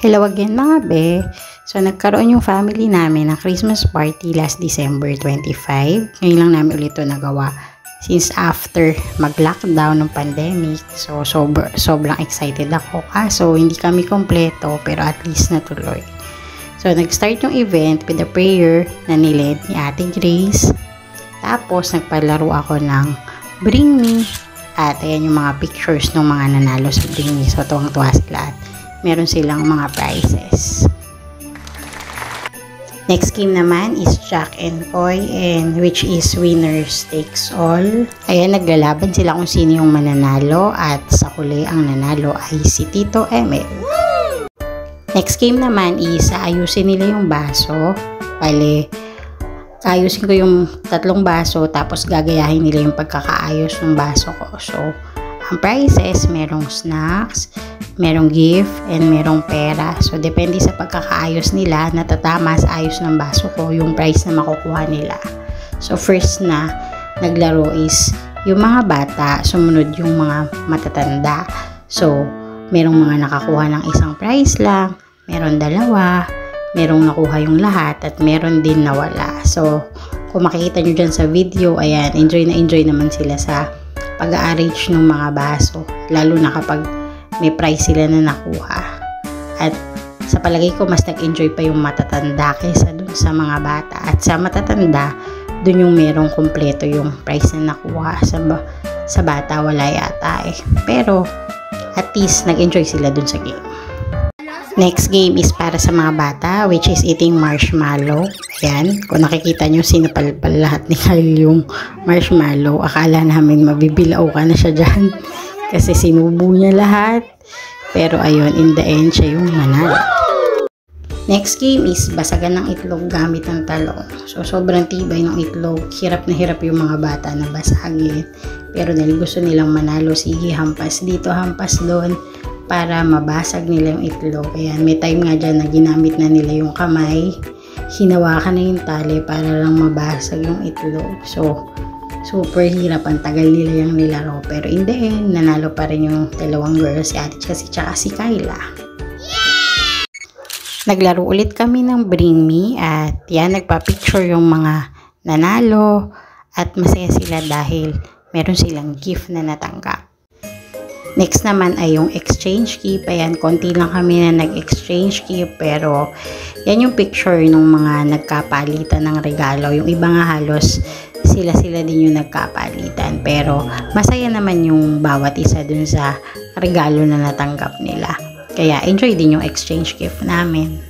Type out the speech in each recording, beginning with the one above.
Hello again mga be. So nagkaroon yung family namin ng Christmas party last December 25. Ngayon lang namin ulit ito nagawa since after mag-lockdown ng pandemic. So sobrang excited ako. Kaso hindi kami kompleto pero at least natuloy. So nag-start yung event with a prayer na niled ni Ate Grace. Tapos nagpalaro ako ng Bring Me. At ayan yung mga pictures ng mga nanalo sa Bring Me. So tuwang-tuwa sila at meron silang mga prizes. Next game naman is Jack and Koy, and which is winners takes all. Ayan, naglalaban sila kung sino yung mananalo at sa huli ang nanalo ay si Tito Emil. Next game naman is ayusin nila yung baso. Bale, ayusin ko yung tatlong baso tapos gagayahin nila yung pagkakaayos ng baso ko. So, ang prizes, merong snacks, merong gift, and merong pera. So, depende sa pagkakaayos nila, natatama sa ayos ng baso ko yung prize na makukuha nila. So, first na naglaro is yung mga bata, sumunod yung mga matatanda. So, merong mga nakakuha ng isang prize lang, meron dalawa, merong nakuha yung lahat, at meron din nawala. So, kung makikita nyo dyan sa video, ayan, enjoy naman sila sa pag-arrange ng mga baso, lalo na kapag may prize sila na nakuha. At sa palagay ko, mas nag-enjoy pa yung matatanda kaysa dun sa mga bata. At sa matatanda, dun yung merong kompleto yung prize na nakuha. Sa bata, wala yata eh. Pero, at least, nag-enjoy sila dun sa game. Next game is para sa mga bata, which is eating marshmallow. Ayan, kung nakikita nyo, sinapalpal lahat ni Kyle yung marshmallow. Akala namin mabibilao ka na siya dyan. Kasi sinubo niya lahat. Pero ayun, in the end, siya yung manalo. Next game is basagan ng itlog gamit ng talong. So, sobrang tibay ng itlog. Hirap na hirap yung mga bata na basagin. Pero dahil gusto nilang manalo, sige, hampas dito, hampas doon, para mabasag nila yung itlog. Ayan, may time nga dyan na ginamit na nila yung kamay. Hinawakan na yung tali para lang mabasag yung itlog. So, super hirap. Ang tagal nila yung nilaro. Pero in the end, nanalo pa rin yung dalawang girls, si Ate Chelsea tsaka si Kyla. Yeah! Naglaro ulit kami ng Bring Me at yan, nagpa-picture yung mga nanalo at masaya sila dahil meron silang gift na natanggap. Next naman ay yung exchange gift. Ayan, konti lang kami na nag-exchange gift pero yan yung picture ng mga nagkapalitan ng regalo. Yung iba nga halos sila din yung nagkapalitan. Pero masaya naman yung bawat isa dun sa regalo na natanggap nila. Kaya enjoy din yung exchange gift namin.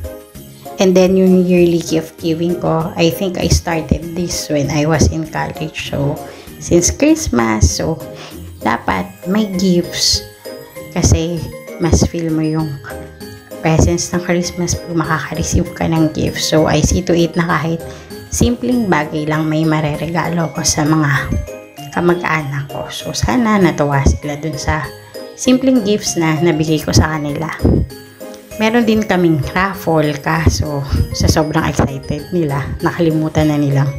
And then yung yearly gift giving ko, I think I started this when I was in college. So, since Christmas, so dapat may gifts kasi mas feel mo yung presence ng Christmas pag makaka-receive ka ng gifts. So, I see to it na kahit simpleng bagay lang may mareregalo ko sa mga kamag-anak ko. So, sana natuwa sila dun sa simpleng gifts na nabigay ko sa kanila. Meron din kaming raffle kaso sa sobrang excited nila, nakalimutan na nilang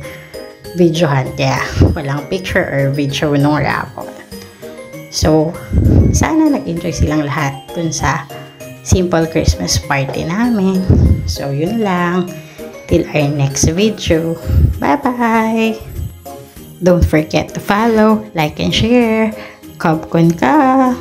videohan kaya walang picture or video nung raffle. So, sana nag-enjoy silang lahat dun sa simple Christmas party namin. So, yun lang. Till our next video. Bye-bye! Don't forget to follow, like, and share. Kabkon ka!